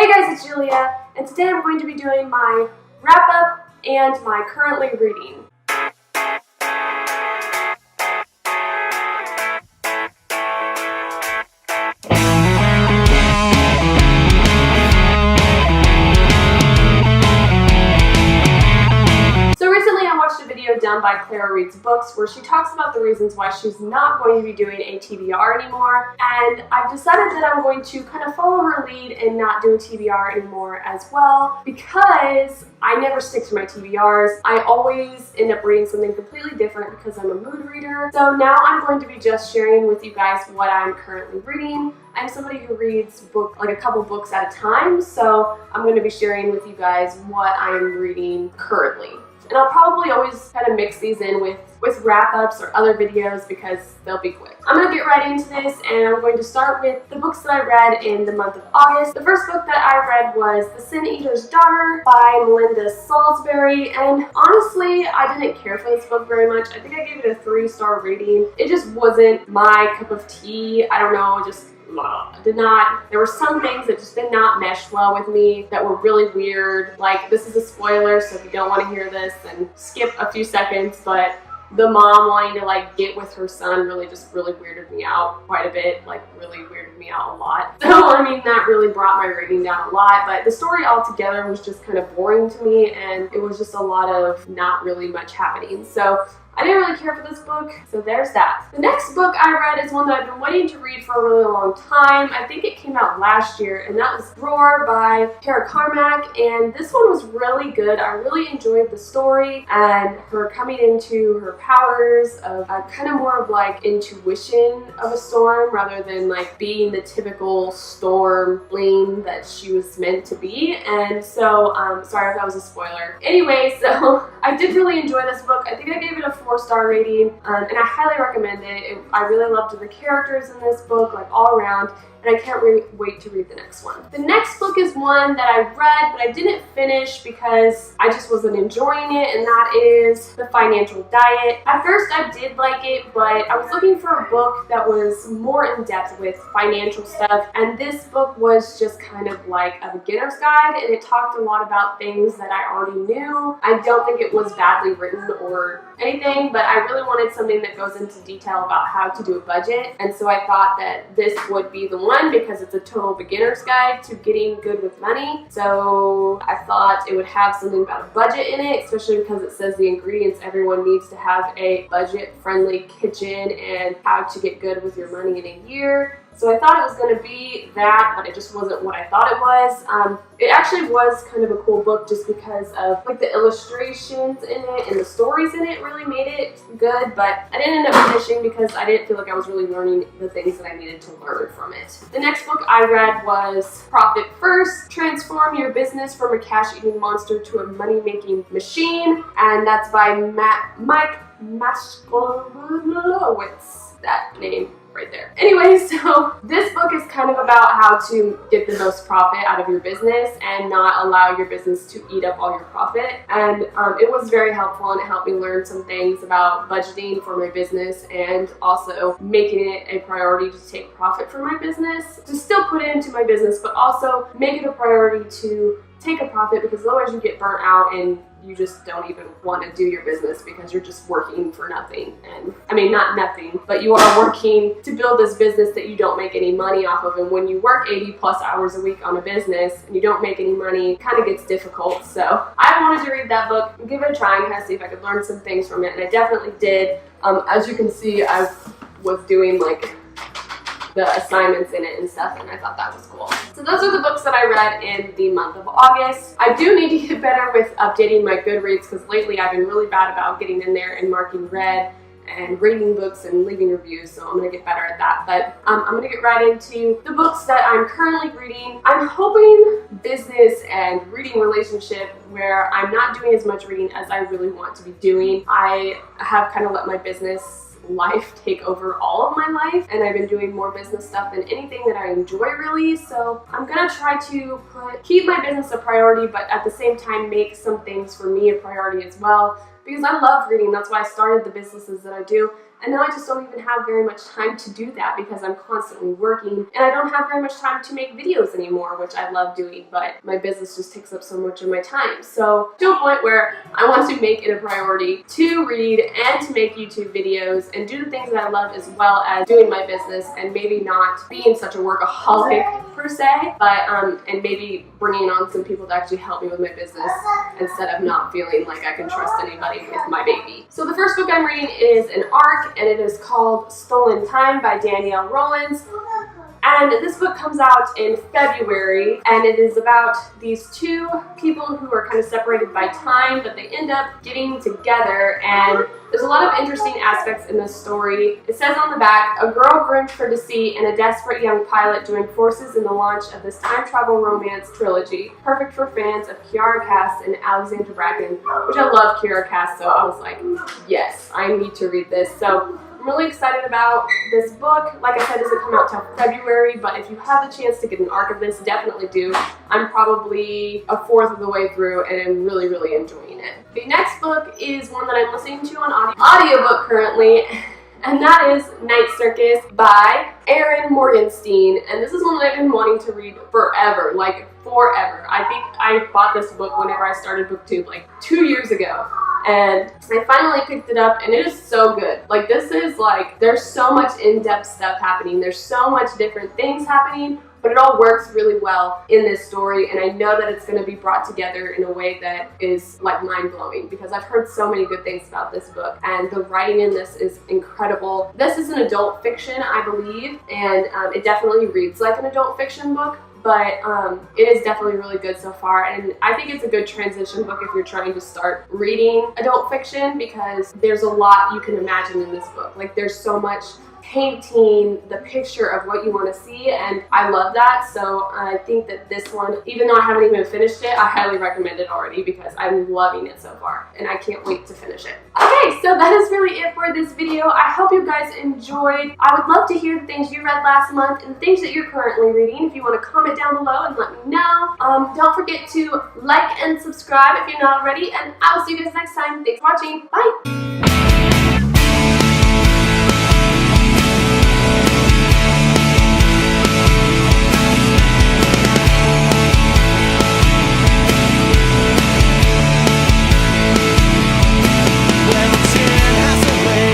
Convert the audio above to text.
Hey guys, it's Julia, and today I'm going to be doing my wrap-up and my currently reading. Done by Clara Reads Books, where she talks about the reasons why she's not going to be doing a TBR anymore, and I've decided that I'm going to kind of follow her lead and not do a TBR anymore as well, because I never stick to my TBRs. I always end up reading something completely different because I'm a mood reader. So now I'm going to be just sharing with you guys what I'm currently reading. I'm somebody who reads a couple books at a time, so I'm going to be sharing with you guys what I'm reading currently. And I'll probably always kind of mix these in with wrap-ups or other videos because they'll be quick. I'm going to get right into this, and I'm going to start with the books that I read in the month of August. The first book that I read was The Sin Eater's Daughter by Melinda Salisbury, and honestly, I didn't care for this book very much. I think I gave it a 3-star rating. It just wasn't my cup of tea. I don't know, there were some things that just did not mesh well with me that were really weird. Like, this is a spoiler, so if you don't want to hear this, then skip a few seconds, but the mom wanting to get with her son really weirded me out quite a bit, really weirded me out a lot. So I mean, that really brought my rating down a lot, but the story altogether was just kind of boring to me, and it was just a lot of not really much happening. So I didn't really care for this book, so there's that. The next book I read is one that I've been waiting to read for a really long time. I think it came out last year, and that was Roar by Clara, and this one was really good. I really enjoyed the story and her coming into her powers of kind of more of intuition of a storm rather than being the typical storm bling that she was meant to be. And so, sorry if that was a spoiler. Anyway, so I did really enjoy this book. I think I gave it a 4-star rating, and I highly recommend it. I really loved the characters in this book, all around, and I can't wait to read the next one. The next book is one that I read, but I didn't finish because I just wasn't enjoying it, and that is The Financial Diet. At first, I did like it, but I was looking for a book that was more in-depth with financial stuff, and this book was just kind of like a beginner's guide, and it talked a lot about things that I already knew. I don't think it was badly written or anything, but I really wanted something that goes into detail about how to do a budget, and so I thought that this would be the one because it's a total beginner's guide to getting good with money. So I thought it would have something about a budget in it, especially because it says the ingredients everyone needs to have a budget-friendly kitchen and how to get good with your money in a year. So I thought it was going to be that, but it just wasn't what I thought it was. It actually was kind of a cool book just because of the illustrations in it and the stories in it really made it good, but I didn't end up finishing because I didn't feel like I was really learning the things that I needed to learn from it. The next book I read was Profit First, Transform Your Business from a Cash-Eating Monster to a Money-Making Machine, and that's by Mike Mashkowitz, that name right there. Anyway, so this book is kind of about how to get the most profit out of your business and not allow your business to eat up all your profit. And it was very helpful, and it helped me learn some things about budgeting for my business and also making it a priority to take profit from my business, to still put it into my business, but also make it a priority to take a profit, because otherwise you get burnt out and you just don't even want to do your business because you're just working for nothing. And I mean, not nothing, but you are working to build this business that you don't make any money off of. And when you work 80+ hours a week on a business and you don't make any money, it kind of gets difficult. So I wanted to read that book and give it a try and kind of see if I could learn some things from it. And I definitely did. As you can see, I was doing the assignments in it and stuff, and I thought that was cool. So those are the books that I read in the month of August. I do need to get better with updating my Goodreads because lately I've been really bad about getting in there and marking read and rating books and leaving reviews, so I'm going to get better at that. But I'm going to get right into the books that I'm currently reading. I'm hoping business and reading relationship, where I'm not doing as much reading as I really want to be doing. I have kind of let my business life take over all of my life, and I've been doing more business stuff than anything that I enjoy really. So I'm gonna try to keep my business a priority, but at the same time make some things for me a priority as well. because I love reading. That's why I started the businesses that I do. And now I just don't even have very much time to do that because I'm constantly working and I don't have very much time to make videos anymore, which I love doing, but my business just takes up so much of my time. So to a point where I want to make it a priority to read and to make YouTube videos and do the things that I love as well as doing my business, and maybe not being such a workaholic per se, but and maybe bringing on some people to actually help me with my business instead of not feeling like I can trust anybody with my baby. So the first book I'm reading is an ARC, and it is called Stolen Time by Danielle Rollins. And this book comes out in February, and it is about these two people who are kind of separated by time, but they end up getting together, and there's a lot of interesting aspects in this story. It says on the back, a girl groomed for deceit and a desperate young pilot join forces in the launch of this time travel romance trilogy, perfect for fans of Clara Cass and Alexandra Bracken, which I love Clara Cass, so I was like, yes, I need to read this. So I'm really excited about this book. Like I said, it doesn't come out till February, but if you have the chance to get an ARC of this, definitely do. I'm probably a fourth of the way through and I'm really, really enjoying it. The next book is one that I'm listening to on audiobook currently, and that is Circus by Erin Morgenstern. And this is one that I've been wanting to read forever, like forever. I think I bought this book whenever I started BookTube like 2 years ago. And I finally picked it up, and it is so good. Like, this is like, there's so much in-depth stuff happening. There's so much different things happening, but it all works really well in this story, and I know that it's going to be brought together in a way that is like mind-blowing, because I've heard so many good things about this book, and the writing in this is incredible. This is an adult fiction, I believe, and it definitely reads like an adult fiction book, but it is definitely really good so far, and I think it's a good transition book if you're trying to start reading adult fiction, because there's a lot you can imagine in this book. Like, there's so much painting the picture of what you want to see, and I love that. So I think that this one, even though I haven't even finished it, I highly recommend it already because I'm loving it so far and I can't wait to finish it. Okay, so that is really it for this video. I hope you guys enjoyed. I would love to hear the things you read last month and the things that you're currently reading. If you want to comment down below and let me know. Don't forget to like and subscribe if you're not already, and I will see you guys next time. Thanks for watching. Bye!